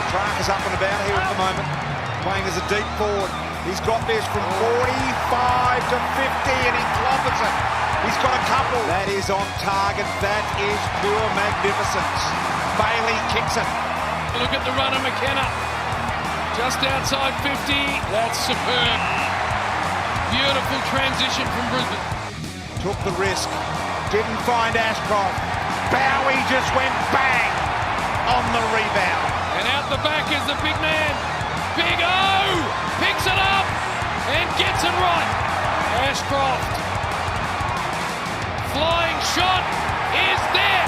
Clark is up and about here at the moment, playing as a deep forward. He's got this from 45 to 50 and he clobbers it. He's got a couple. That is on target. That is pure magnificence. Bailey kicks it. Look at the runner, McKenna. Just outside 50. That's superb. Beautiful transition from Brisbane. Took the risk. Didn't find Ashcroft. Bowie just went bang on the rebound. And out the back is the big man. Big O picks it up and gets it right. Ashcroft. Flying shot is there.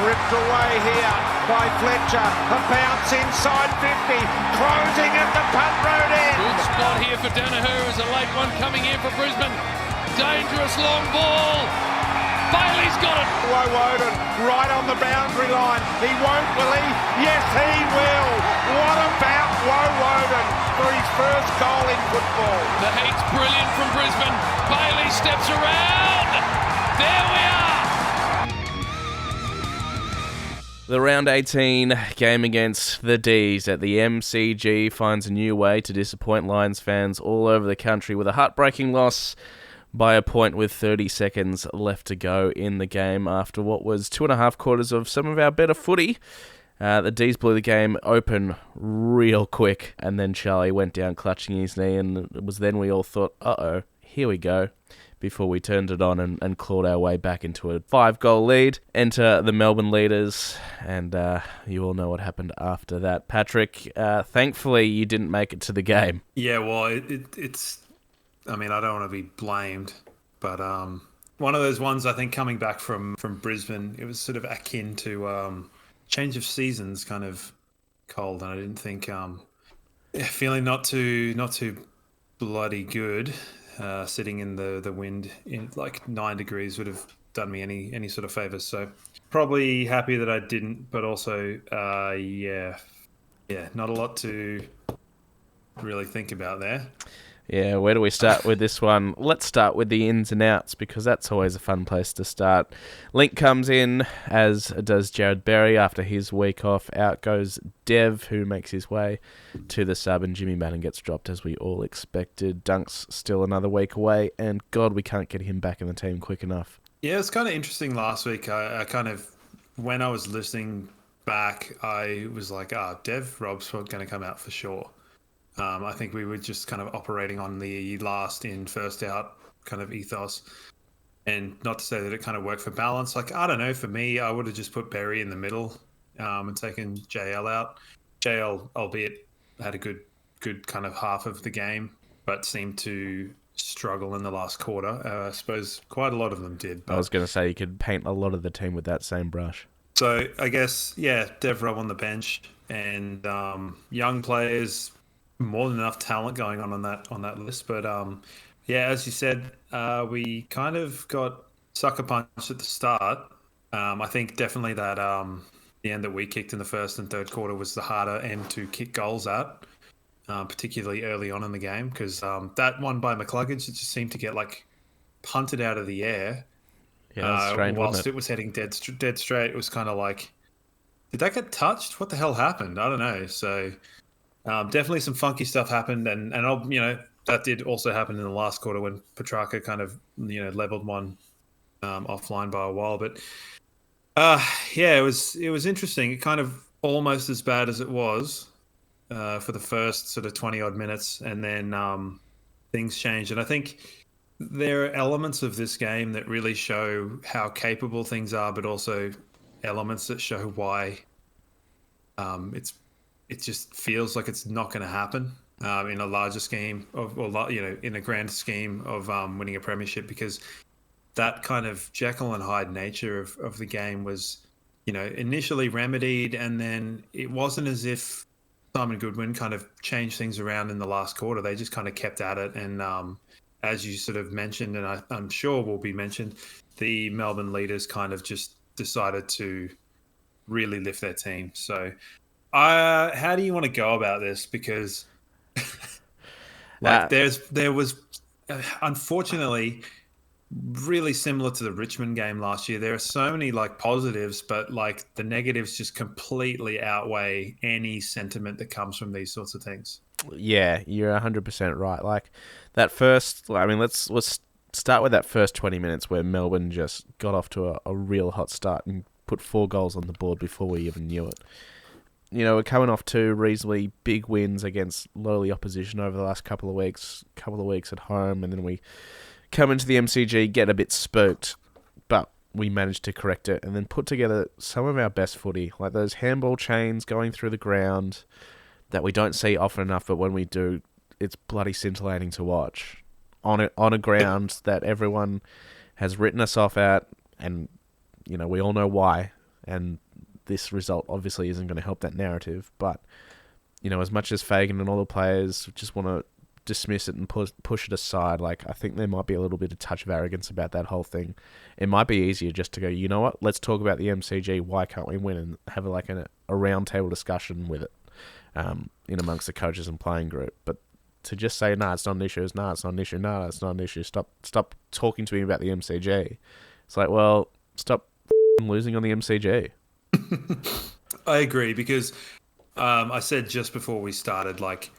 Ripped away here by Fletcher. A bounce inside 50. Closing at the punt road end. Good spot here for Danaher as a late one coming in for Brisbane. Dangerous long ball. Bailey's got it. Woden right on the boundary line. He won't, will he? Yes, he will. What about Woden for his first goal in football? The heat's brilliant from Brisbane. Bailey steps around. There we are. The round 18 game against the Dees at the MCG finds a new way to disappoint Lions fans all over the country with a heartbreaking loss by a point with 30 seconds left to go in the game after what was 2.5 quarters of some of our better footy. The Dees blew the game open real quick, and then Charlie went down clutching his knee, and it was then we all thought, uh-oh, here we go, before we turned it on and clawed our way back into a 5-goal lead. Enter the Melbourne Leaders, and you all know what happened after that. Patrick, thankfully you didn't make it to the game. Yeah, well, it's... I mean, I don't want to be blamed, but one of those ones, I think, coming back from Brisbane, it was sort of akin to change of seasons, kind of cold, and I didn't think feeling not too bloody good, sitting in the wind in like 9 degrees would have done me any sort of favours. So probably happy that I didn't, but also not a lot to really think about there. Yeah, where do we start with this one? Let's start with the ins and outs, because that's always a fun place to start. Link comes in, as does Jared Berry after his week off. Out goes Dev, who makes his way to the sub, and Jimmy Madden gets dropped as we all expected. Dunk's still another week away, and God, we can't get him back in the team quick enough. Yeah, it's kind of interesting last week. I kind of, when I was listening back, I was like, Dev Rob's going to come out for sure. I think we were just kind of operating on the last in, first out kind of ethos. And not to say that it kind of worked for balance. Like, I don't know, for me, I would have just put Berry in the middle and taken JL out. JL, albeit, had a good kind of half of the game, but seemed to struggle in the last quarter. I suppose quite a lot of them did. But... I was going to say you could paint a lot of the team with that same brush. So I guess, Dev Rob on the bench and young players... more than enough talent going on that list, but as you said, we kind of got sucker punched at the start. I think definitely that the end that we kicked in the first and third quarter was the harder end to kick goals at, particularly early on in the game, because that one by McCluggage, it just seemed to get like punted out of the air. Yeah, strange, whilst it was heading dead straight. It was kind of like, did that get touched? What the hell happened? I don't know. So. Definitely some funky stuff happened, and that did also happen in the last quarter when Petrarca kind of leveled one offline by a while. But it was interesting. It kind of almost as bad as it was for the first sort of 20 odd minutes, and then things changed. And I think there are elements of this game that really show how capable things are, but also elements that show why it just feels like it's not going to happen in a larger scheme in a grand scheme of winning a premiership, because that kind of Jekyll and Hyde nature of the game was, initially remedied, and then it wasn't as if Simon Goodwin kind of changed things around in the last quarter. They just kind of kept at it, and as you sort of mentioned, and I'm sure will be mentioned, the Melbourne Leaders kind of just decided to really lift their team. So. How do you want to go about this? Because there was unfortunately really similar to the Richmond game last year. There are so many like positives, but like the negatives just completely outweigh any sentiment that comes from these sorts of things. Yeah, you're 100% right. Like that first, I mean, let's start with that first 20 minutes where Melbourne just got off to a real hot start and put 4 goals on the board before we even knew it. You know, we're coming off 2 reasonably big wins against lowly opposition over the last couple of weeks at home, and then we come into the MCG, get a bit spooked, but we managed to correct it and then put together some of our best footy, like those handball chains going through the ground that we don't see often enough, but when we do, it's bloody scintillating to watch. On a ground that everyone has written us off at, and, you know, we all know why, and this result obviously isn't going to help that narrative, but, you know, as much as Fagan and all the players just want to dismiss it and push it aside, like, I think there might be a little bit of touch of arrogance about that whole thing. It might be easier just to go, you know what, let's talk about the MCG, why can't we win, and have like a round table discussion with it in amongst the coaches and playing group. But to just say, nah, it's not an issue, it's not an issue, stop talking to me about the MCG. It's like, well, stop losing on the MCG. I agree, because I said just before we started, like,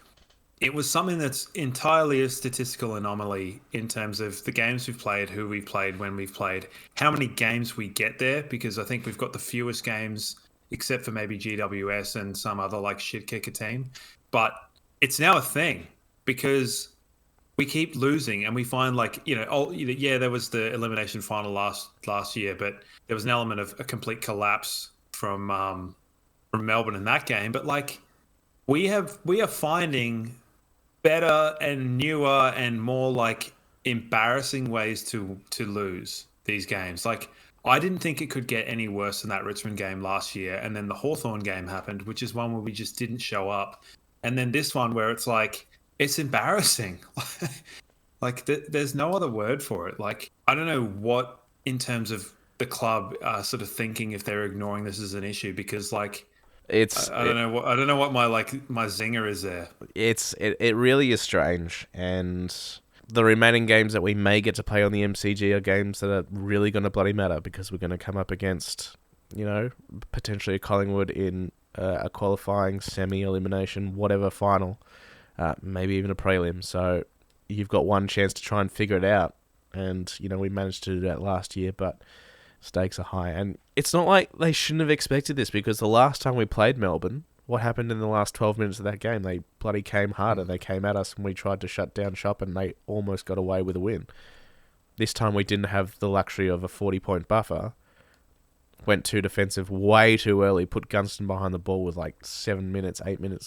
it was something that's entirely a statistical anomaly in terms of the games we've played, who we've played, when we've played, how many games we get there, because I think we've got the fewest games, except for maybe GWS and some other like shit kicker team. But it's now a thing because we keep losing, and we find like, you know, yeah, there was the elimination final last year, but there was an element of a complete collapse from Melbourne in that game. But like, we are finding better and newer and more like embarrassing ways to lose these games. Like, I didn't think it could get any worse than that Richmond game last year, and then the Hawthorn game happened, which is one where we just didn't show up, and then this one where it's like, it's embarrassing. Like, there's no other word for it. Like, I don't know what, in terms of the club, sort of thinking if they're ignoring this as an issue, because like, I don't know what my zinger is there. It really is strange, and the remaining games that we may get to play on the MCG are games that are really going to bloody matter, because we're going to come up against, you know, potentially a Collingwood in a qualifying semi-elimination, whatever final, maybe even a prelim. So you've got one chance to try and figure it out, and, you know, we managed to do that last year, but stakes are high. And it's not like they shouldn't have expected this, because the last time we played Melbourne, what happened in the last 12 minutes of that game? They bloody came harder. They came at us and we tried to shut down shop, and they almost got away with a win. This time we didn't have the luxury of a 40-point buffer. Went too defensive way too early, put Gunston behind the ball with like 8 minutes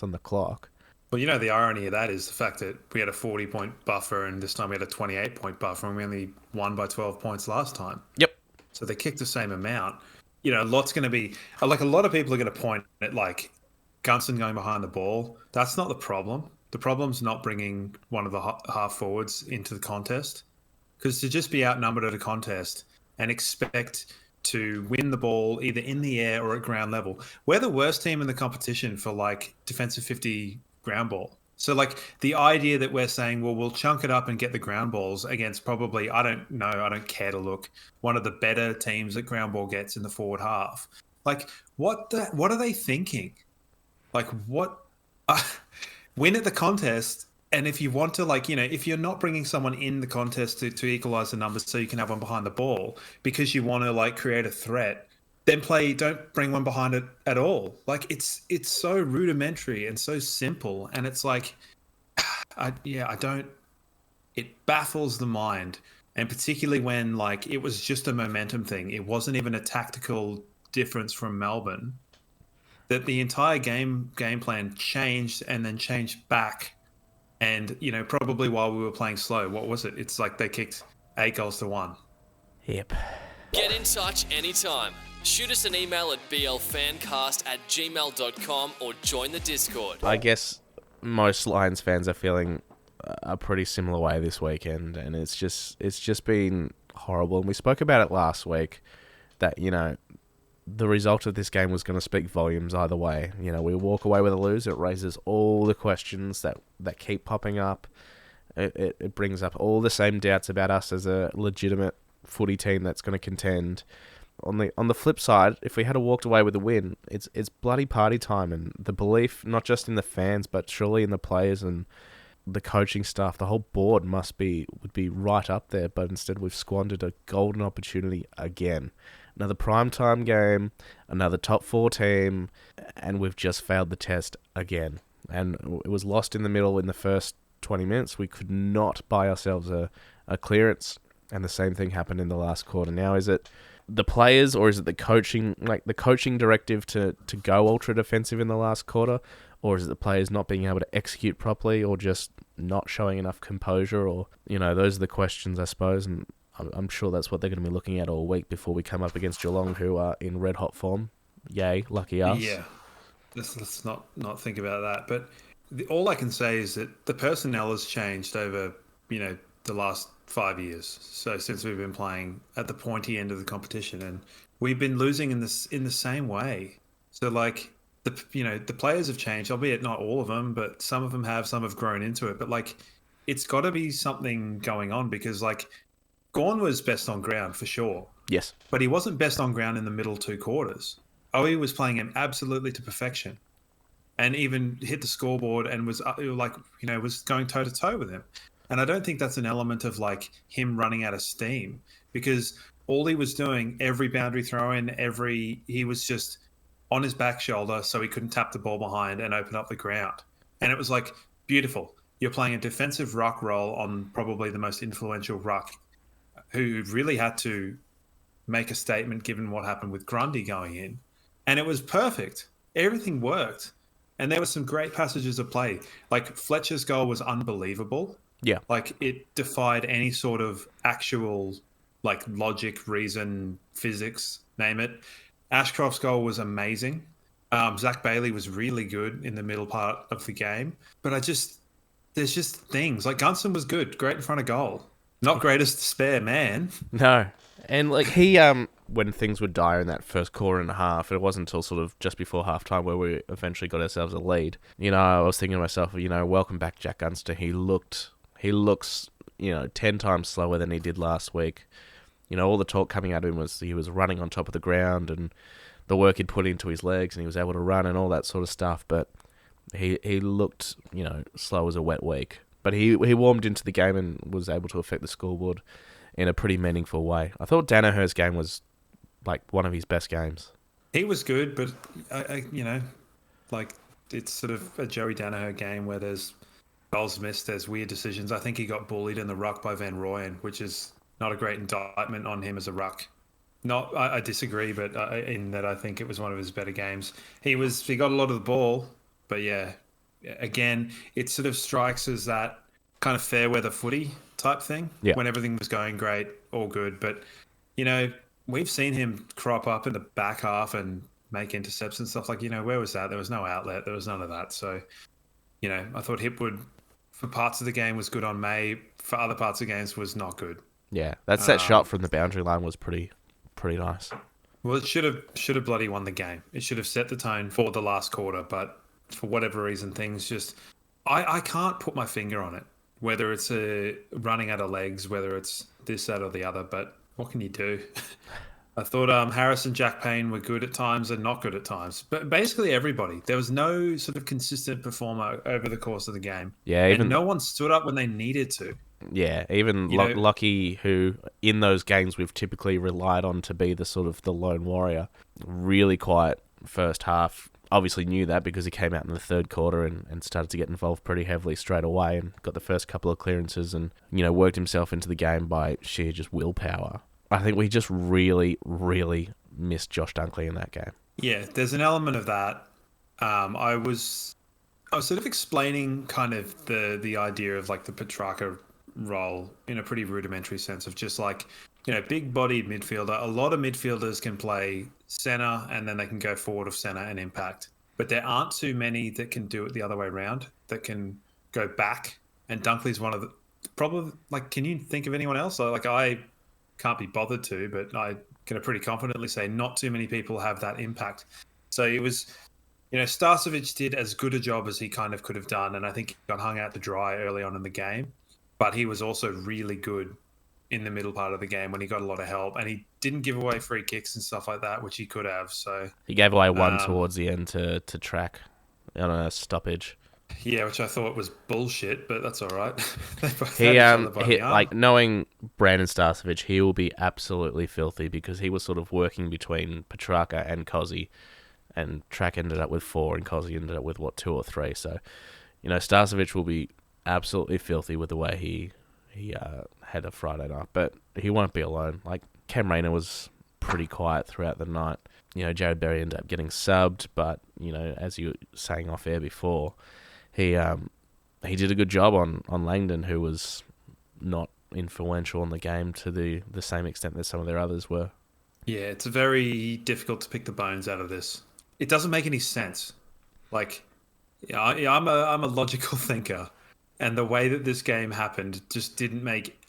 on the clock. Well, you know, the irony of that is the fact that we had a 40-point buffer, and this time we had a 28-point buffer, and we only won by 12 points last time. Yep. So they kicked the same amount. You know, a lot's going to be, like, a lot of people are going to point at like Gunston going behind the ball. That's not the problem. The problem's not bringing one of the half forwards into the contest, because to just be outnumbered at a contest and expect to win the ball either in the air or at ground level. We're the worst team in the competition for like defensive 50 ground ball. So like the idea that we're saying, well, we'll chunk it up and get the ground balls against probably, I don't care to look, one of the better teams that ground ball gets in the forward half. Like, what are they thinking? Like, what? Win at the contest, and if you want to, like, you know, if you're not bringing someone in the contest to equalize the numbers so you can have one behind the ball because you want to like create a threat, then don't bring one behind it at all. Like, it's so rudimentary and so simple, and it's like, it baffles the mind, and particularly when like it was just a momentum thing. It wasn't even a tactical difference from Melbourne. That the entire game plan changed and then changed back, and, you know, probably while we were playing slow. What was it? It's like they kicked 8 goals to 1. Yep. Get in touch anytime. Shoot us an email at blfancast@gmail.com or join the Discord. I guess most Lions fans are feeling a pretty similar way this weekend, and it's just been horrible. And we spoke about it last week that, you know, the result of this game was going to speak volumes either way. You know, we walk away with a lose, it raises all the questions that keep popping up. It brings up all the same doubts about us as a legitimate footy team that's going to contend. On the flip side, if we had walked away with a win, it's bloody party time, and the belief not just in the fans but surely in the players and the coaching staff, the whole board would be right up there. But instead, we've squandered a golden opportunity again. Another primetime game, another top 4 team, and we've just failed the test again. And it was lost in the middle in the first 20 minutes. We could not buy ourselves a clearance, and the same thing happened in the last quarter. Now, is it the players or is it the coaching, like the coaching directive to go ultra defensive in the last quarter, or is it the players not being able to execute properly, or just not showing enough composure? Or, those are the questions, I suppose, and I'm sure that's what they're going to be looking at all week before we come up against Geelong, who are in red hot form. Yay, lucky us. Yeah, let's not think about that. But all I can say is that the personnel has changed over, the last 5 years. So since we've been playing at the pointy end of the competition, and we've been losing in the same way. So the players have changed, albeit not all of them, but some of them have, some have grown into it. But it's got to be something going on, because Gawn was best on ground for sure. Yes. But he wasn't best on ground in the middle 2 quarters. Owie was playing him absolutely to perfection, and even hit the scoreboard and was was going toe to toe with him. And I don't think that's an element of him running out of steam, because all he was doing, every boundary throw in, he was just on his back shoulder so he couldn't tap the ball behind and open up the ground. And it was beautiful. You're playing a defensive ruck role on probably the most influential ruck, who really had to make a statement given what happened with Grundy going in. And it was perfect. Everything worked. And there were some great passages of play. Fletcher's goal was unbelievable. Yeah. It defied any sort of actual logic, reason, physics, name it. Ashcroft's goal was amazing. Zach Bailey was really good in the middle part of the game. But there's just things. Gunston was good, great in front of goal. Not greatest spare man. No. And he, when things were dire in that first quarter and a half, it wasn't until sort of just before halftime where we eventually got ourselves a lead. I was thinking to myself, welcome back Jack Gunston. He looks, 10 times slower than he did last week. All the talk coming out of him was he was running on top of the ground and the work he'd put into his legs, and he was able to run and all that sort of stuff. But he looked, slow as a wet week. But he warmed into the game and was able to affect the scoreboard in a pretty meaningful way. I thought Danaher's game was one of his best games. He was good, but it's sort of a Joey Danaher game where there's goals missed, there's weird decisions. I think he got bullied in the ruck by Van Rooyen, which is not a great indictment on him as a ruck. I disagree, but in that I think it was one of his better games. He got a lot of the ball, but yeah, again, it sort of strikes as that kind of fair weather footy type thing. Yeah. When everything was going great, all good. But, we've seen him crop up in the back half and make intercepts and stuff. Where was that? There was no outlet. There was none of that. So, I thought Hipwood, for parts of the game, was good on May. For other parts of games, was not good. Yeah, that set shot from the boundary line was pretty nice. Well, it should have bloody won the game. It should have set the tone for the last quarter. But for whatever reason, things just... I can't put my finger on it. Whether it's running out of legs, whether it's this, that, or the other. But what can you do? I thought Harris and Jack Payne were good at times and not good at times. But basically everybody. There was no sort of consistent performer over the course of the game. Yeah, even... And no one stood up when they needed to. Yeah, even Lockie, who in those games we've typically relied on to be the sort of the lone warrior, really quiet first half. Obviously knew that because he came out in the third quarter and started to get involved pretty heavily straight away and got the first couple of clearances and, worked himself into the game by sheer just willpower. I think we just really, really missed Josh Dunkley in that game. Yeah, there's an element of that. I was sort of explaining kind of the idea of the Petrarca role in a pretty rudimentary sense of just big-bodied midfielder. A lot of midfielders can play centre and then they can go forward of centre and impact. But there aren't too many that can do it the other way around, that can go back. And Dunkley's one of the... Probably, can you think of anyone else? I can't be bothered to, but I can pretty confidently say not too many people have that impact. So it was... Starcevic did as good a job as he kind of could have done, and I think he got hung out to dry early on in the game. but he was also really good in the middle part of the game when he got a lot of help, and he didn't give away free kicks and stuff like that, which he could have. So He gave away one towards the end to track on a stoppage. yeah, which I thought was bullshit, but that's all right. They both He, had each other by the arm. like, knowing Brandon Starcevich, he will be absolutely filthy because he was sort of working between Petrarca and Cozzy, and Track ended up with 4 and Cozzy ended up with, 2 or 3. So, Starcevich will be absolutely filthy with the way he had a Friday night, but he won't be alone. Like, Cam Rayner was pretty quiet throughout the night. Jared Berry ended up getting subbed, but, as you were saying off air before, he did a good job on Langdon, who was not influential in the game to the same extent that some of their others were. Yeah, it's very difficult to pick the bones out of this. It doesn't make any sense. Like, I'm a logical thinker, and the way that this game happened just didn't make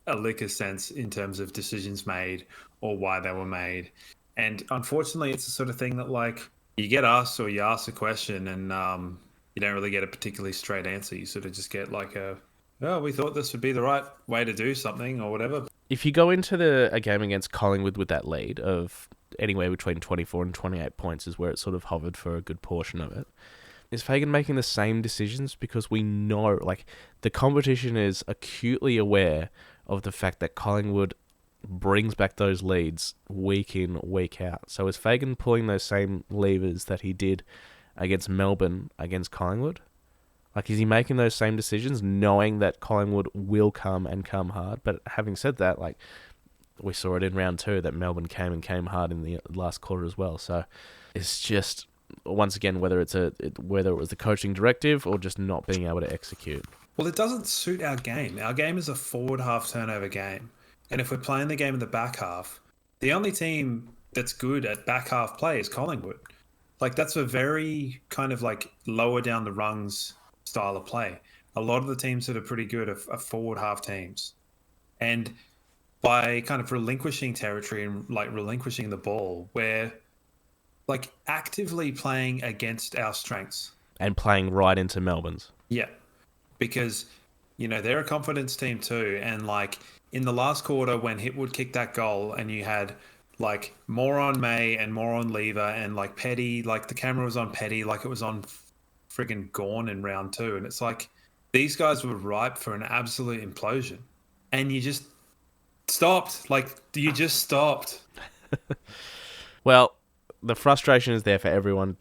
a lick of sense in terms of decisions made or why they were made. And unfortunately, it's the sort of thing that, like, you get asked or you ask a question and you don't really get a particularly straight answer. You sort of just get like we thought this would be the right way to do something or whatever. If you go into a game against Collingwood with that lead of anywhere between 24 and 28 points is where it sort of hovered for a good portion of it. Is Fagan making the same decisions? Because we know, like, the competition is acutely aware of the fact that Collingwood brings back those leads week in, week out. So is Fagan pulling those same levers that he did against Melbourne, against Collingwood? Like, is he making those same decisions knowing that Collingwood will come and come hard? But having said that, like, we saw it in round 2 that Melbourne came hard in the last quarter as well. So it's just, once again, whether it was the coaching directive or just not being able to execute. Well, it doesn't suit our game. Our game is a forward half turnover game. And if we're playing the game in the back half, the only team that's good at back half play is Collingwood. Like, that's a very kind of like lower down the rungs style of play. A lot of the teams that are pretty good are forward half teams. And by kind of relinquishing territory and like relinquishing the ball, we're like actively playing against our strengths. And playing right into Melbourne's. Yeah. Because, they're a confidence team too. And like in the last quarter when Hitwood kicked that goal and you had like more on May and more on Lever and like Petty, like the camera was on Petty, like it was on friggin' Gawn in round 2. And it's like, these guys were ripe for an absolute implosion. And you just stopped. Like, you just stopped. Well, the frustration is there for everyone.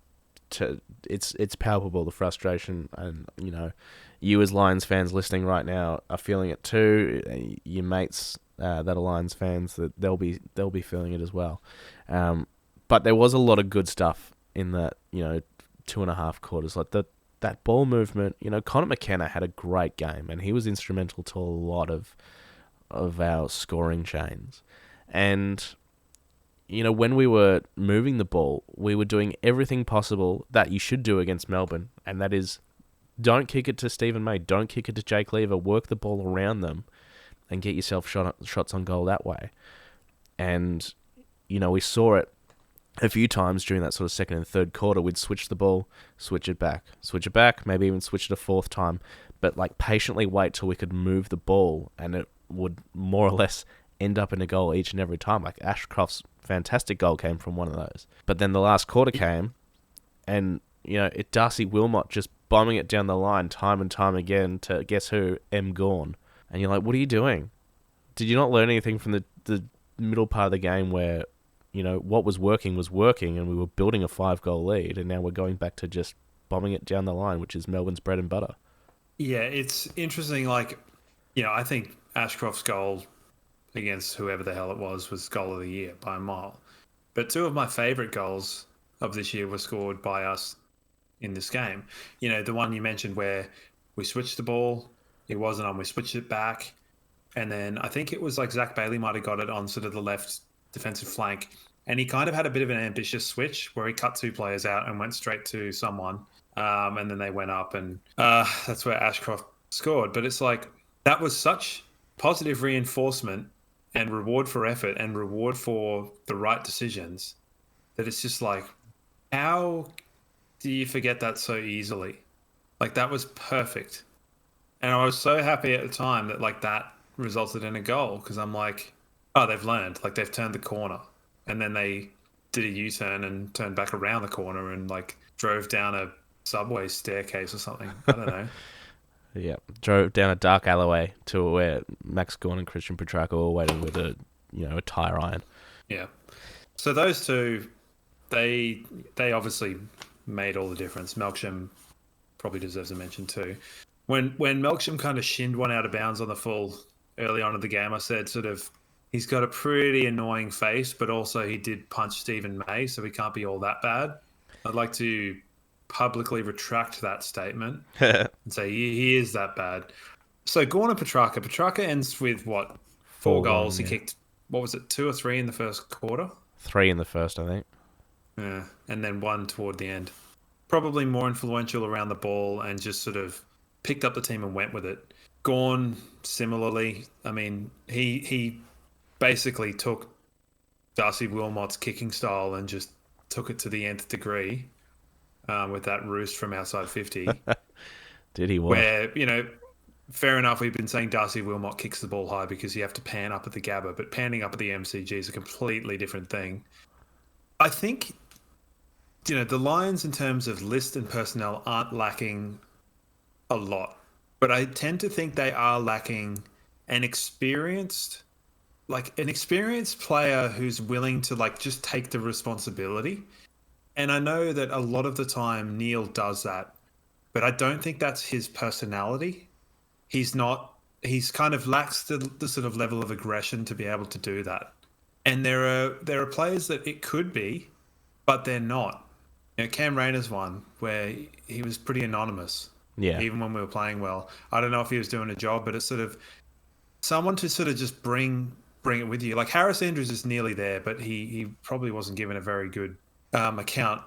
It's palpable, the frustration. And, you as Lions fans listening right now are feeling it too. Your mates that are Lions fans, that they'll be feeling it as well. But there was a lot of good stuff in that, 2.5 quarters. Like that ball movement, Connor McKenna had a great game and he was instrumental to a lot of our scoring chains. And, when we were moving the ball, we were doing everything possible that you should do against Melbourne, and that is, don't kick it to Stephen May, don't kick it to Jake Lever, work the ball around them and get yourself shots on goal that way. And, we saw it a few times during that sort of second and third quarter. We'd switch the ball, switch it back, maybe even switch it a fourth time, but like patiently wait till we could move the ball and it would more or less end up in a goal each and every time. Like Ashcroft's fantastic goal came from one of those. But then the last quarter came and, Darcy Wilmot just bombing it down the line time and time again to, guess who, M. Gawn. And you're like, what are you doing? Did you not learn anything from the middle part of the game where, what was working and we were building a 5-goal lead, and now we're going back to just bombing it down the line, which is Melbourne's bread and butter? Yeah, it's interesting. Like, I think Ashcroft's goal against whoever the hell it was goal of the year by a mile. But 2 of my favourite goals of this year were scored by us in this game. The one you mentioned where we switched the ball, it wasn't on, we switched it back, and then I think it was like Zach Bailey might have got it on sort of the left defensive flank, and he kind of had a bit of an ambitious switch where he cut 2 players out and went straight to someone, and then they went up, and that's where Ashcroft scored. But it's like, that was such positive reinforcement and reward for effort and reward for the right decisions that it's just like, how do you forget that so easily? Like, that was perfect. And I was so happy at the time that like that resulted in a goal because I'm like, oh, they've learned, like they've turned the corner, and then they did a U-turn and turned back around the corner and like drove down a subway staircase or something. I don't know. Yeah, drove down a dark alleyway to where Max Gawn and Christian Petrarca were waiting with a tire iron. Yeah. So those two, they obviously made all the difference. Melksham probably deserves a mention too. When Melksham kind of shinned one out of bounds on the full early on in the game, I said sort of he's got a pretty annoying face, but also he did punch Stephen May, so he can't be all that bad. I'd like to publicly retract that statement and say he is that bad. So Gawn and Petrarca. Petrarca ends with what? 4 goals. He kicked, what was it, 2 or 3 in the first quarter? 3 in the first, I think. Yeah, and then 1 toward the end. Probably more influential around the ball and just sort of picked up the team and went with it. Gawn, similarly, I mean, he basically took Darcy Wilmot's kicking style and just took it to the nth degree with that roost from outside 50. Did he? Where, fair enough, we've been saying Darcy Wilmot kicks the ball high because you have to pan up at the Gabba, but panning up at the MCG is a completely different thing. I think, the Lions in terms of list and personnel aren't lacking a lot, but I tend to think they are lacking an experienced player who's willing to just take the responsibility. And I know that a lot of the time Neil does that, but I don't think that's his personality. He's kind of lacks the sort of level of aggression to be able to do that. And there are players that it could be, but they're not. Cam Rayner's one where he was pretty anonymous. Yeah. Even when we were playing well. I don't know if he was doing a job, but it's sort of someone to sort of just bring it with you. Like Harris Andrews is nearly there, but he probably wasn't given a very good account,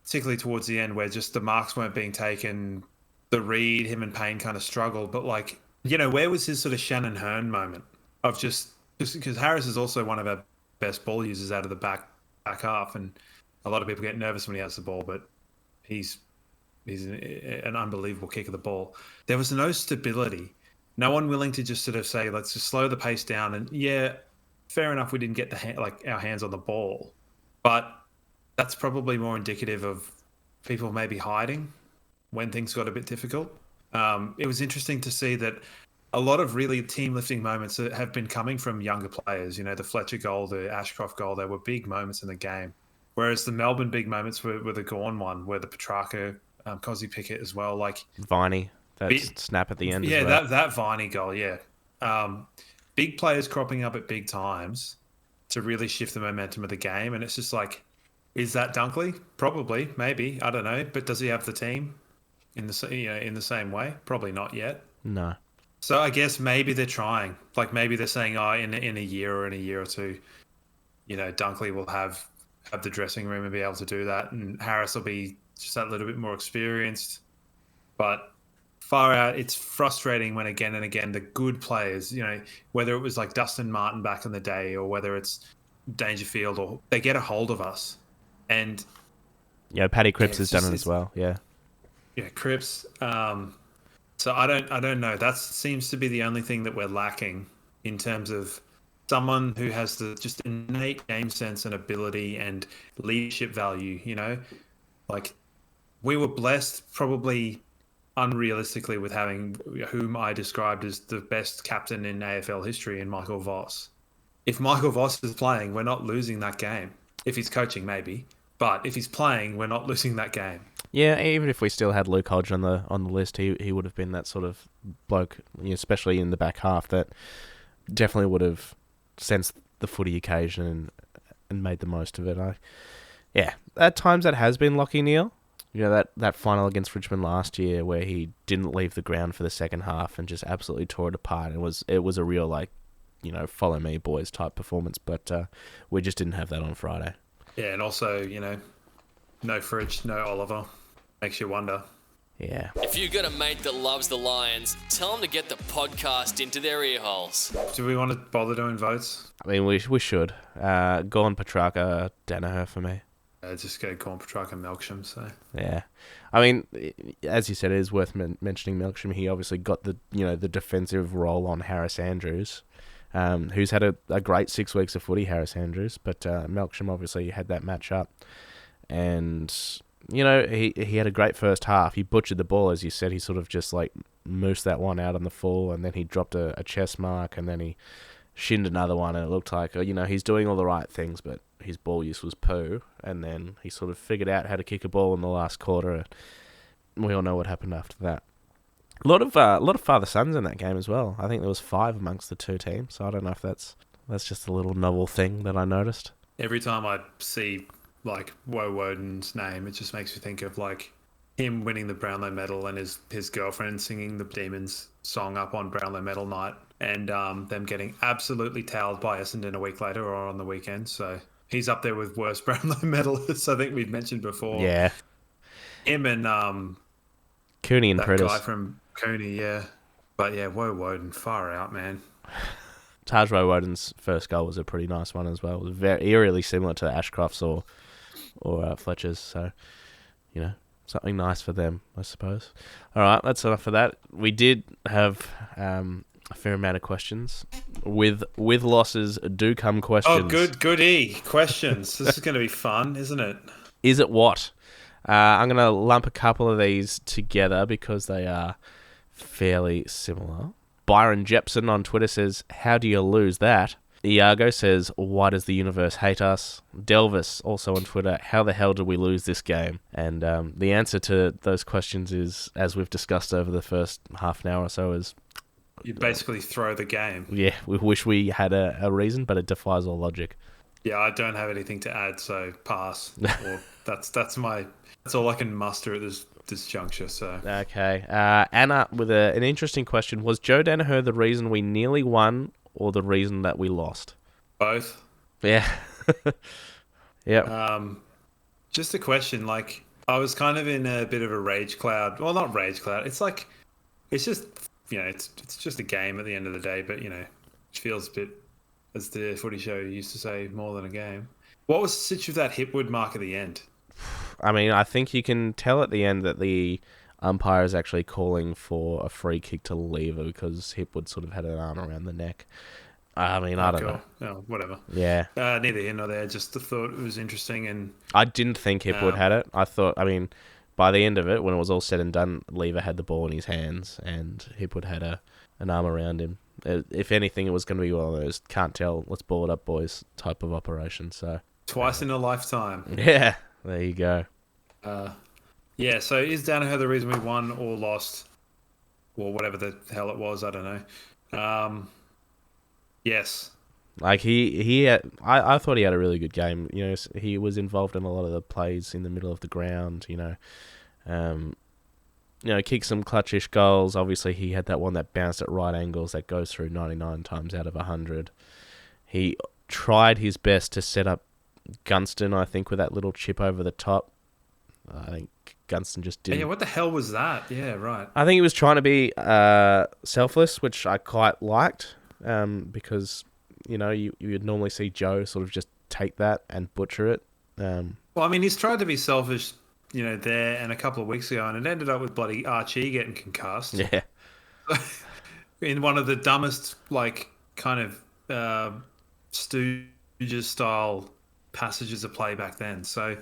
particularly towards the end where just the marks weren't being taken. The Reed, him and Payne kind of struggled, but where was his sort of Shannon Hearn moment of just because Harris is also one of our best ball users out of the back half, and a lot of people get nervous when he has the ball, but he's an unbelievable kick of the ball. There was no stability. No one willing to just sort of say, let's just slow the pace down. And yeah, fair enough, we didn't get our hands on the ball, but that's probably more indicative of people maybe hiding when things got a bit difficult. It was interesting to see that a lot of really team-lifting moments have been coming from younger players. The Fletcher goal, the Ashcroft goal, they were big moments in the game. Whereas the Melbourne big moments were the Gawn one, where the Petrarca, Cosy Pickett as well. Viney, snap at the end as well. Yeah, that Viney goal, yeah. Big players cropping up at big times to really shift the momentum of the game. And it's just is that Dunkley? Probably, maybe, I don't know. But does he have the team in the same way? Probably not yet. No. So I guess maybe they're trying. Maybe they're saying, in a year or two, Dunkley will have the dressing room and be able to do that, and Harris will be just that little bit more experienced. But far out, it's frustrating when again and again the good players, whether it was Dustin Martin back in the day or whether it's Dangerfield, or they get a hold of us. And Paddy Cripps has done it as well. Yeah, Cripps. So I don't know. That seems to be the only thing that we're lacking in terms of someone who has the just innate game sense and ability and leadership value. We were blessed, probably unrealistically, with having whom I described as the best captain in AFL history in Michael Voss. If Michael Voss is playing, we're not losing that game. If he's coaching, maybe. But if he's playing, we're not losing that game. Yeah, even if we still had Luke Hodge on the list, he would have been that sort of bloke, especially in the back half, that definitely would have sensed the footy occasion and made the most of it. At times that has been Lockie Neal. That final against Richmond last year where he didn't leave the ground for the second half and just absolutely tore it apart. It was a real follow me boys type performance, but we just didn't have that on Friday. Yeah, and also, no Fridge, no Oliver. Makes you wonder. Yeah. If you've got a mate that loves the Lions, tell them to get the podcast into their ear holes. Do we want to bother doing votes? I mean, we should. Gawn, Petrarca, Danaher for me. just go Cornpetrarch and Melksham. So Yeah, I mean, as you said, it is worth mentioning Melksham. He obviously got the defensive role on Harris Andrews, who's had a great 6 weeks of footy. Harris Andrews, but Melksham obviously had that match up, and he had a great first half. He butchered the ball, as you said. He sort of just like moosed that one out on the full, and then he dropped a chest mark, and then he shinned another one, and it looked like he's doing all the right things, but his ball use was poo. And then he sort of figured out how to kick a ball in the last quarter. We all know what happened after that. A lot of father sons in that game as well. I think there was 5 amongst the 2 teams. So I don't know if that's just a little novel thing that I noticed. every time I see like Woe Woden's name, it just makes me think of like him winning the Brownlow medal and his girlfriend singing the Demons song up on Brownlow medal night, and them getting absolutely towelled by Essendon a week later or on the weekend. So he's up there with worst Brownlow medalists, I think we've mentioned before. Yeah. Him and Cooney and that Priddis. guy from Cooney, yeah. But yeah, Woe Woden, far out, man. Taj Woden's first goal was a pretty nice one as well. It was very eerily similar to Ashcroft's or Fletcher's. So, something nice for them, I suppose. All right, that's enough for that. We did have a fair amount of questions. With losses do come questions. Oh, goody. Questions. This is going to be fun, isn't it? Is it what? I'm going to lump a couple of these together because they are fairly similar. Byron Jepson on Twitter says, how do you lose that? Iago says, why does the universe hate us? Delvis, also on Twitter, how the hell did we lose this game? And the answer to those questions is, as we've discussed over the first half an hour or so, is... You basically throw the game. Yeah, we wish we had a reason, but it defies all logic. Yeah, I don't have anything to add, so pass. Or that's all I can muster at this juncture. So okay, Anna with an interesting question: was Joe Danaher the reason we nearly won, or the reason that we lost? Both. Yeah. Yeah. Just a question. Like, I was kind of in a bit of a rage cloud. Well, not rage cloud. It's like, it's just it's just a game at the end of the day. But it feels a bit, as the footy show used to say, more than a game. What was the situation with that Hipwood mark at the end? I mean, I think you can tell at the end that the umpire is actually calling for a free kick to Lever because Hipwood sort of had an arm around the neck. I mean, I don't know. Oh, whatever. Yeah. Neither here nor there. Just thought it was interesting. And I didn't think Hipwood had it. I thought, by the end of it, when it was all said and done, Lever had the ball in his hands and Hipwood had an arm around him. If anything, it was going to be one of those can't tell, let's ball it up, boys type of operation. So twice in a lifetime. Yeah. There you go. Yeah, so is Danaher the reason we won or lost? Or whatever the hell it was, I don't know. Yes. Like I thought he had a really good game. He was involved in a lot of the plays in the middle of the ground, kicked some clutchish goals. Obviously, he had that one that bounced at right angles that goes through 99 times out of 100. He tried his best to set up Gunston, I think, with that little chip over the top. I think Gunston just didn't. Yeah, what the hell was that? Yeah, right. I think he was trying to be selfless, which I quite liked, because, you would normally see Joe sort of just take that and butcher it. Well, he's tried to be selfish, there and a couple of weeks ago, and it ended up with bloody Archie getting concussed. Yeah. In one of the dumbest, kind of Stooges-style passages of play back then. So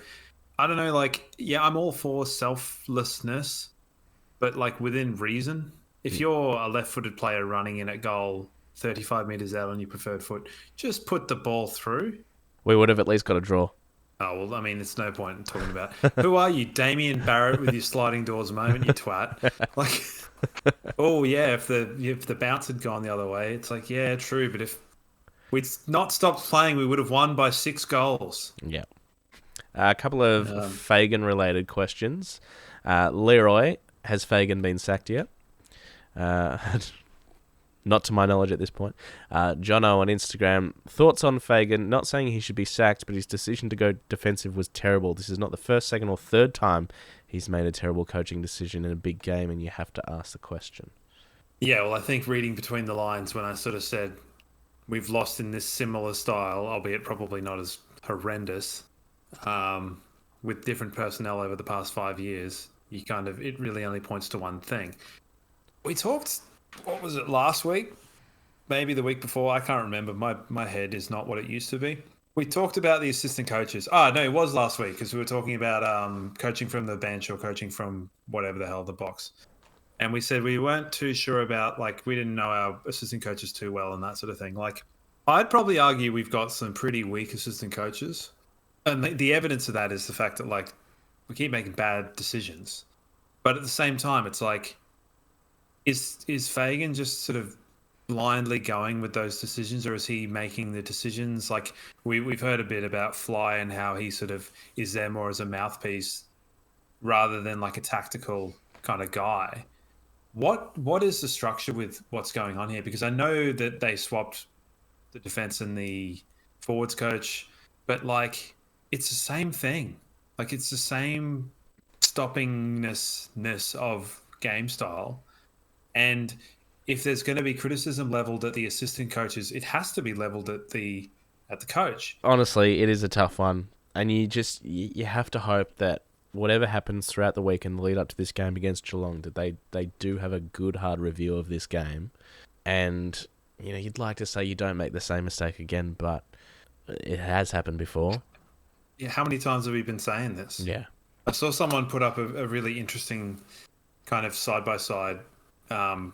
I don't know, I'm all for selflessness, but within reason. If you're a left-footed player running in at goal 35 metres out on your preferred foot, just put the ball through. We would have at least got a draw. Oh, well, it's no point in talking about who are you, Damien Barrett, with your sliding doors moment, you twat. Oh yeah, if the bounce had gone the other way, it's yeah, true, but if we'd not stopped playing, we would have won by 6 goals. Yeah. A couple of Fagan-related questions. Leroy, has Fagan been sacked yet? Not to my knowledge at this point. Jono on Instagram, thoughts on Fagan, not saying he should be sacked, but his decision to go defensive was terrible. This is not the first, second, or third time he's made a terrible coaching decision in a big game, and you have to ask the question. Yeah, well, I think reading between the lines when I sort of said we've lost in this similar style, albeit probably not as horrendous. with different personnel over the past 5 years, it really only points to one thing. We talked, what was it, last week? Maybe the week before, I can't remember. My head is not what it used to be. We talked about the assistant coaches. No, it was last week because we were talking about coaching from the bench or coaching from whatever the hell, the box. And we said we weren't too sure about, like, we didn't know our assistant coaches too well and that sort of thing. Like, I'd probably argue we've got some pretty weak assistant coaches. And the evidence of that is the fact that, like, we keep making bad decisions. But at the same time, it's like, is Fagan just sort of blindly going with those decisions, or is he making the decisions? Like, we've heard a bit about Fly and how he sort of is there more as a mouthpiece rather than like a tactical kind of guy. What is the structure with what's going on here? Because I know that they swapped the defense and the forwards coach, but like it's the same thing. Like it's the same stoppingness of game style. And if there's going to be criticism leveled at the assistant coaches, it has to be leveled at the coach. Honestly, it is a tough one. And you have to hope that whatever happens throughout the week in the lead up to this game against Geelong, that they do have a good hard review of this game. And, you know, you'd like to say you don't make the same mistake again, but it has happened before. Yeah, how many times have we been saying this? Yeah. I saw someone put up a really interesting kind of side-by-side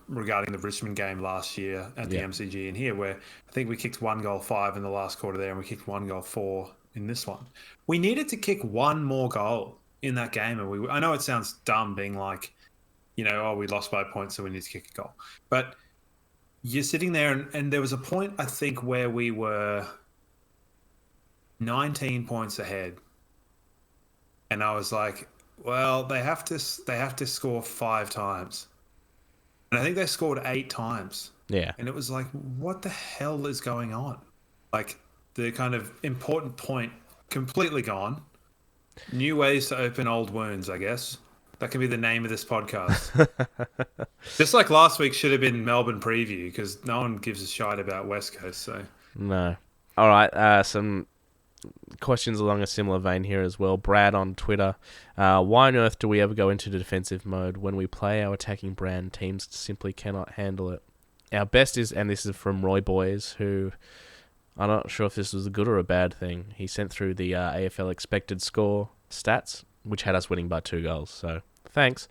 regarding the Richmond game last year at the MCG in here, where I think we kicked 1 goal 5 in the last quarter there, and we kicked 1 goal 4 in this one. We needed to kick one more goal in that game, and I know it sounds dumb being like, you know, oh, we lost by a point, so we need to kick a goal. But you're sitting there, and there was a point, I think, where we were 19 points ahead, and I was like, well, they have to score 5 times. And I think they scored 8 times. Yeah. And it was like, what the hell is going on? Like, the kind of important point completely gone. New ways to open old wounds, I guess. That can be the name of this podcast. Just like last week should have been Melbourne preview, because no one gives a shite about West Coast. So No. All right. Some questions along a similar vein here as well. Brad on Twitter. Why on earth do we ever go into defensive mode when we play our attacking brand? Teams simply cannot handle it. Our best is, and this is from Roy Boys, who I'm not sure if this was a good or a bad thing. He sent through the AFL expected score stats, which had us winning by 2 goals. So thanks.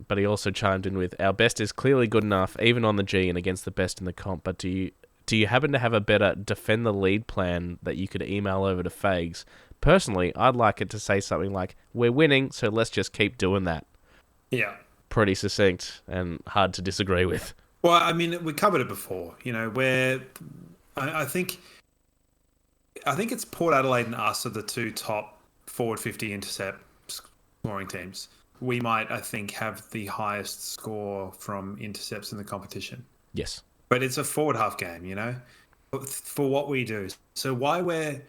But he also chimed in with, our best is clearly good enough, even on the G and against the best in the comp. But do you happen to have a better defend the lead plan that you could email over to Fags? Personally, I'd like it to say something like, we're winning, so let's just keep doing that. yeah. Pretty succinct and hard to disagree with. Well, I mean, we covered it before, you know, where I think it's Port Adelaide and us are the 2 top forward 50 intercept scoring teams. We might, I think, have the highest score from intercepts in the competition. Yes. But it's a forward half game, you know, for what we do. So why we're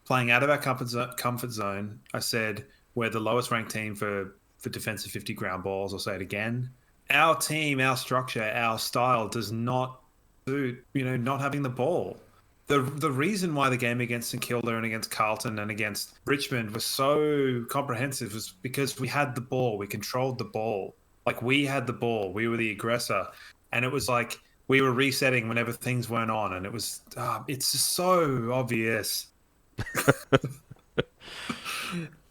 playing out of our comfort zone, I said we're the lowest ranked team for defensive 50 ground balls. I'll say it again. Our team, our structure, our style does not suit, you know, not having the ball. The reason why the game against St Kilda and against Carlton and against Richmond was so comprehensive was because we had the ball. We controlled the ball. Like, we had the ball. We were the aggressor. And it was like we were resetting whenever things weren't on. And it was, it's just so obvious.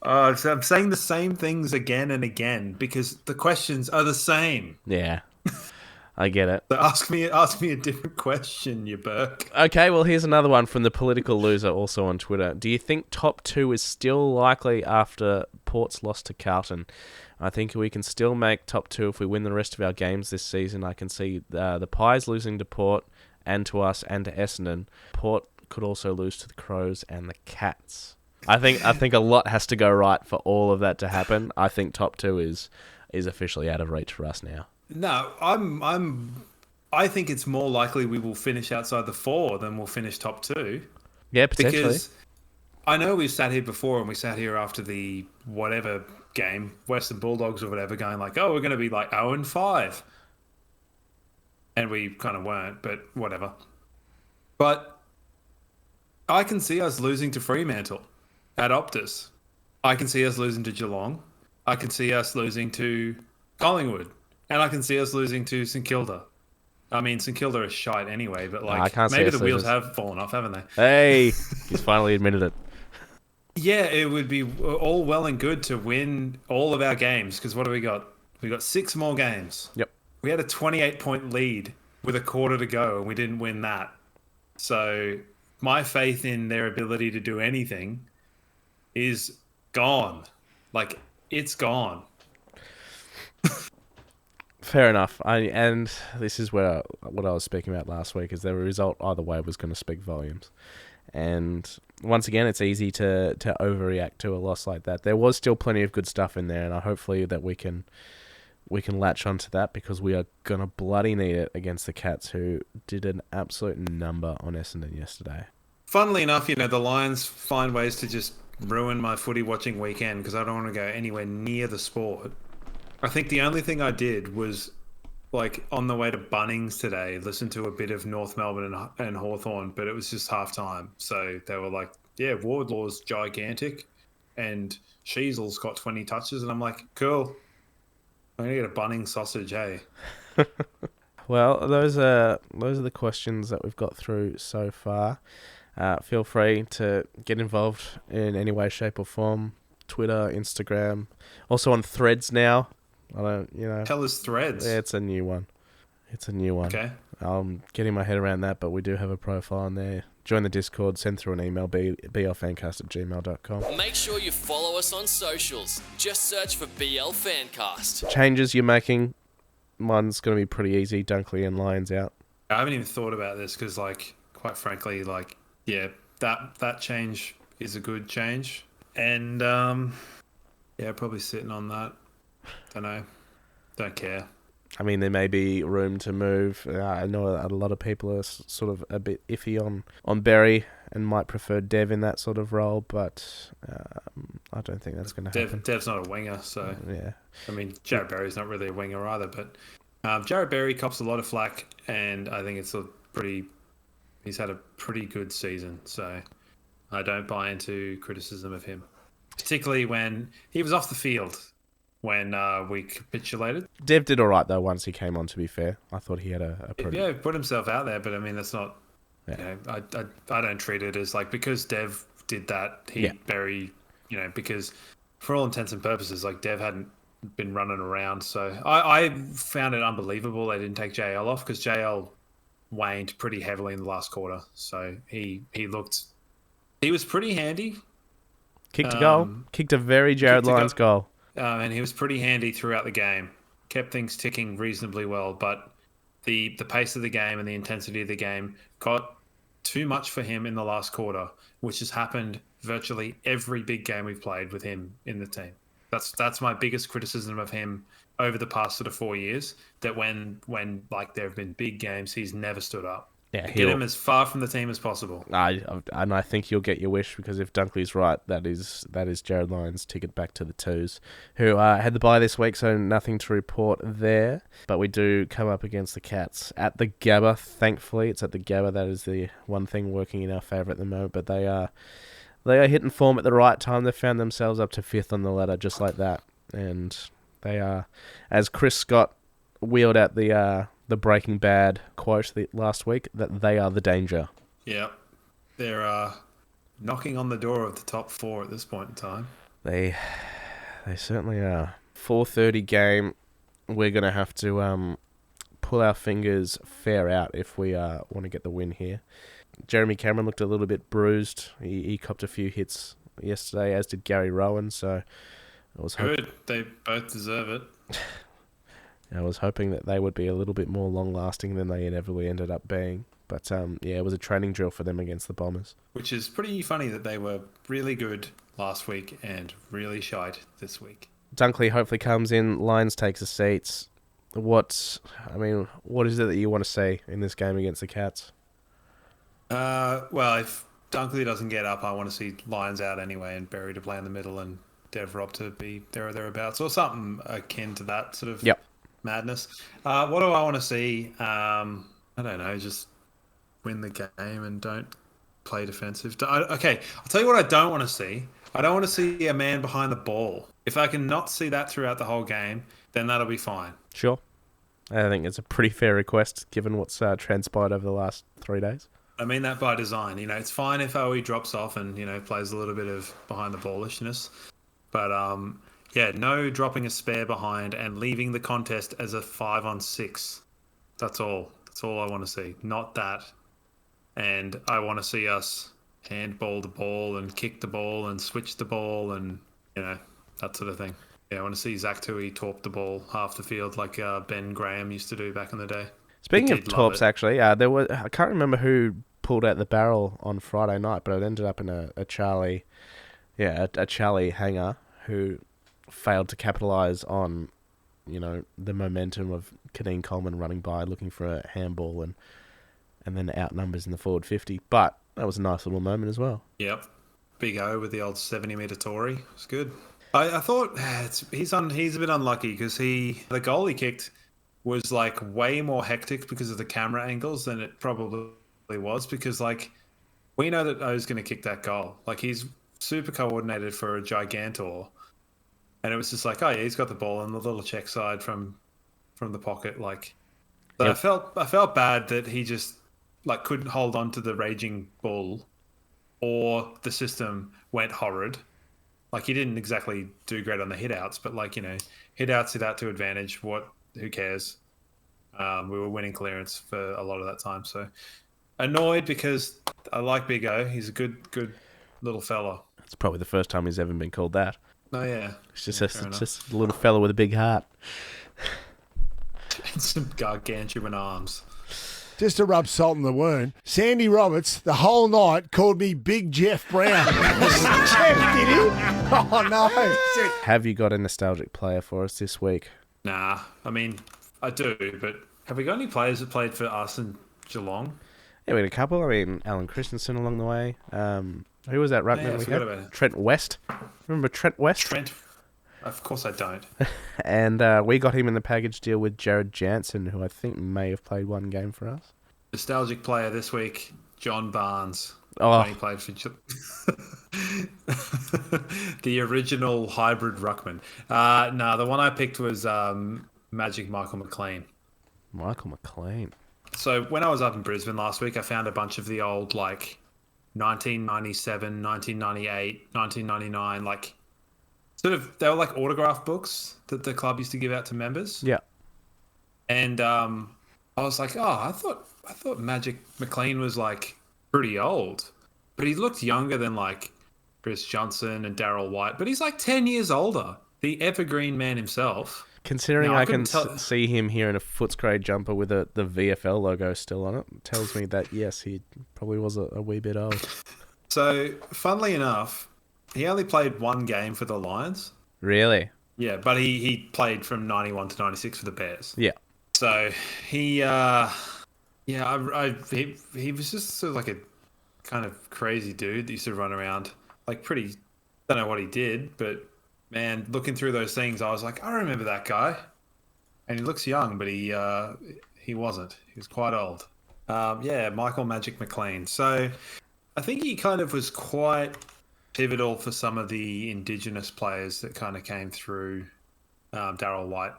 So I'm saying the same things again and again because the questions are the same. Yeah. I get it. So ask me a different question, you Burke. Okay, well, here's another one from the political loser, also on Twitter. Do you think top 2 is still likely after Port's loss to Carlton? I think we can still make top 2 if we win the rest of our games this season. I can see the Pies losing to Port and to us and to Essendon. Port could also lose to the Crows and the Cats. I think a lot has to go right for all of that to happen. I think top 2 is officially out of reach for us now. No, I think it's more likely we will finish outside the 4 than we'll finish top 2. Yeah, potentially. Because I know we've sat here before and we sat here after the whatever game, Western Bulldogs or whatever, going like, oh, we're going to be like 0-5. And we kind of weren't, but whatever. But I can see us losing to Fremantle at Optus. I can see us losing to Geelong. I can see us losing to Collingwood. And I can see us losing to St Kilda. I mean, St Kilda is shite anyway, but I can't see maybe us the wheels losers. have fallen off, haven't they? Hey, he's finally admitted it. Yeah, it would be all well and good to win all of our games, because what do we got? We got 6 more games. Yep. We had a 28-point lead with a quarter to go, and we didn't win that. So my faith in their ability to do anything is gone. Like, it's gone. Fair enough. And this is what I was speaking about last week, is the result either way was going to speak volumes. And once again, it's easy to overreact to a loss like that. There was still plenty of good stuff in there, and hopefully that we can latch onto that, because we are going to bloody need it against the Cats, who did an absolute number on Essendon yesterday. Funnily enough, the Lions find ways to just ruin my footy watching weekend because I don't want to go anywhere near the sport. I think the only thing I did was, like, on the way to Bunnings today, listen to a bit of North Melbourne and Hawthorn, but it was just half-time. So they were like, yeah, Wardlaw's gigantic and Sheasel's got 20 touches. And I'm like, cool. I'm going to get a Bunnings sausage, hey? Well, those are the questions that we've got through so far. Feel free to get involved in any way, shape or form. Twitter, Instagram. Also on Threads now. I don't, Tell us Threads. Yeah, it's a new one. Okay. I'm getting my head around that, but we do have a profile on there. Join the Discord, send through an email, blfancast@gmail.com. Make sure you follow us on socials. Just search for BL Fancast. Changes you're making, one's going to be pretty easy. Dunkley and Lions out. I haven't even thought about this because, like, quite frankly, like, yeah, that change is a good change. And, yeah, probably sitting on that. Don't know. Don't care. I mean, there may be room to move. I know a lot of people are sort of a bit iffy on Berry and might prefer Dev in that sort of role, but I don't think that's going to happen. Dev's not a winger, so... Yeah. I mean, Jared Berry's not really a winger either, but Jared Berry cops a lot of flack, and I think it's he's had a pretty good season, so I don't buy into criticism of him. Particularly when he was off the field when we capitulated. Dev did all right, though, once he came on, to be fair. I thought he had a pretty... Yeah, put himself out there, but I mean, that's not... Yeah. I don't treat it as, like, because Dev did that, Berry, because for all intents and purposes, like, Dev hadn't been running around. So I found it unbelievable they didn't take JL off, because JL waned pretty heavily in the last quarter. So he was pretty handy. Kicked a goal. Kicked a very Jared Lyons goal. And he was pretty handy throughout the game. Kept things ticking reasonably well, but the pace of the game and the intensity of the game got too much for him in the last quarter, which has happened virtually every big game we've played with him in the team. That's my biggest criticism of him over the past sort of 4 years, that when like there have been big games, he's never stood up. Yeah, get him as far from the team as possible. I think you'll get your wish, because if Dunkley's right, that is Jared Lyons' ticket back to the twos, who had the bye this week, so nothing to report there. But we do come up against the Cats at the Gabba. Thankfully, it's at the Gabba. That is the one thing working in our favour at the moment. But they are hitting form at the right time. They found themselves up to 5th on the ladder just like that, and they are, as Chris Scott wheeled out the Breaking Bad quote last week, that they are the danger. Yeah. They're knocking on the door of the top 4 at this point in time. They certainly are. 4:30 game. We're going to have to pull our fingers fair out if we want to get the win here. Jeremy Cameron looked a little bit bruised. He copped a few hits yesterday, as did Gary Rowan, so I was good. They both deserve it. I was hoping that they would be a little bit more long-lasting than they inevitably ended up being. But, yeah, it was a training drill for them against the Bombers. Which is pretty funny that they were really good last week and really shite this week. Dunkley hopefully comes in. Lions takes the seats. What is it that you want to see in this game against the Cats? Well, if Dunkley doesn't get up, I want to see Lions out anyway, and Berry to play in the middle, and Dev Rob to be there or thereabouts, or something akin to that sort of madness. What do I want to see? I don't know, just win the game and don't play defensive. Okay, I'll tell you what I don't want to see. I don't want to see a man behind the ball. If I can not see that throughout the whole game, then that'll be fine. Sure. I think it's a pretty fair request given what's transpired over the last 3 days. I mean that by design. It's fine if OE drops off and, plays a little bit of behind the ballishness. But, no dropping a spare behind and leaving the contest as a 5-on-6. That's all. That's all I want to see. Not that. And I want to see us handball the ball and kick the ball and switch the ball and, that sort of thing. Yeah, I want to see Zach Tui torp the ball half the field like Ben Graham used to do back in the day. Speaking of torps, actually, I can't remember who pulled out the barrel on Friday night, but it ended up in a Charlie hanger who failed to capitalise on, the momentum of Kadeen Coleman running by looking for a handball and then outnumbers in the forward 50. But that was a nice little moment as well. Yep. Big O with the old 70-metre Tory. It's good. I thought he's a bit unlucky because the goal he kicked was like way more hectic because of the camera angles than it probably was because we know that O's going to kick that goal. He's super coordinated for a gigantor. And it was just oh yeah, he's got the ball on the little check side from the pocket. So yep. I felt bad that he just couldn't hold on to the raging bull, or the system went horrid. He didn't exactly do great on the hit outs, but hit outs to advantage. Who cares? We were winning clearance for a lot of that time. So annoyed because I like Big O. He's a good little fella. It's probably the first time he's ever been called that. Oh yeah. It's just a little fella with a big heart. And some gargantuan arms. Just to rub salt in the wound, Sandy Roberts, the whole night, called me Big Jeff Brown. Jeff, did he? Oh, no. Have you got a nostalgic player for us this week? Nah, I mean, I do, but have we got any players that played for us in Geelong? Yeah, we had a couple. I mean, Alan Christensen along the way. Who was that ruckman we had? Trent West. Remember Trent West? Trent. Of course I don't. And we got him in the package deal with Jared Jansen, who I think may have played one game for us. Nostalgic player this week, John Barnes. Oh. When he played for the original hybrid ruckman. No, the one I picked was Magic Michael McLean. Michael McLean. So when I was up in Brisbane last week, I found a bunch of the old 1997, 1998, 1999, they were autograph books that the club used to give out to members. Yeah. And I was I thought Magic McLean was pretty old, but he looked younger than Chris Johnson and Darryl White. But he's 10 years older. The evergreen man himself. Considering I can see him here in a Footscray jumper with the VFL logo still on it, tells me that yes, he probably was a wee bit old. So, funnily enough, he only played one game for the Lions. Really? Yeah, but he played from 91 to 96 for the Bears. Yeah. So he was just sort of a kind of crazy dude that used to run around pretty. Don't know what he did, but man, looking through those things, I was I remember that guy, and he looks young, but he wasn't. He was quite old. Michael Magic McLean. So I think he kind of was quite pivotal for some of the Indigenous players that kind of came through. Darryl White,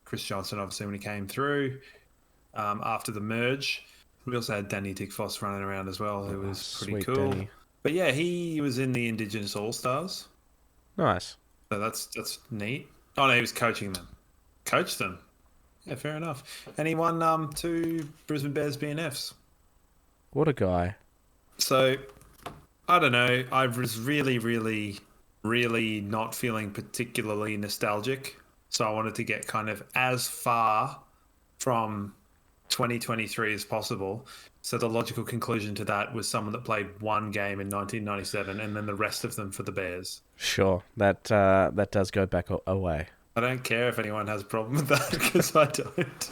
Chris Johnson, obviously, when he came through after the merge. We also had Danny Dickfoss running around as well, who was pretty cool. Danny. But yeah, he was in the Indigenous All-Stars. Nice. So that's neat. Oh, no, he was coaching them. Coached them. Yeah, fair enough. And he won 2 Brisbane Bears BNFs. What a guy. So, I don't know. I was really, really, really not feeling particularly nostalgic. So I wanted to get kind of as far from 2023 as possible. So the logical conclusion to that was someone that played one game in 1997 and then the rest of them for the Bears. Sure, that does go back a way. I don't care if anyone has a problem with that because I don't.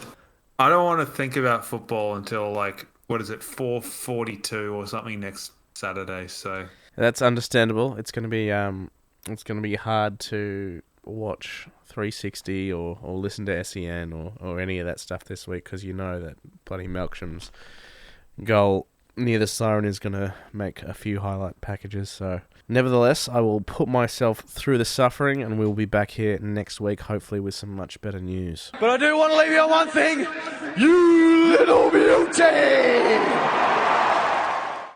I don't want to think about football until 4:42 or something next Saturday. So that's understandable. It's going to be hard to watch 360 or listen to SEN or any of that stuff this week because you know that bloody Melksham's goal Near the Siren is going to make a few highlight packages. So, nevertheless, I will put myself through the suffering, and we'll be back here next week, hopefully with some much better news. But I do want to leave you on one thing. You little beauty!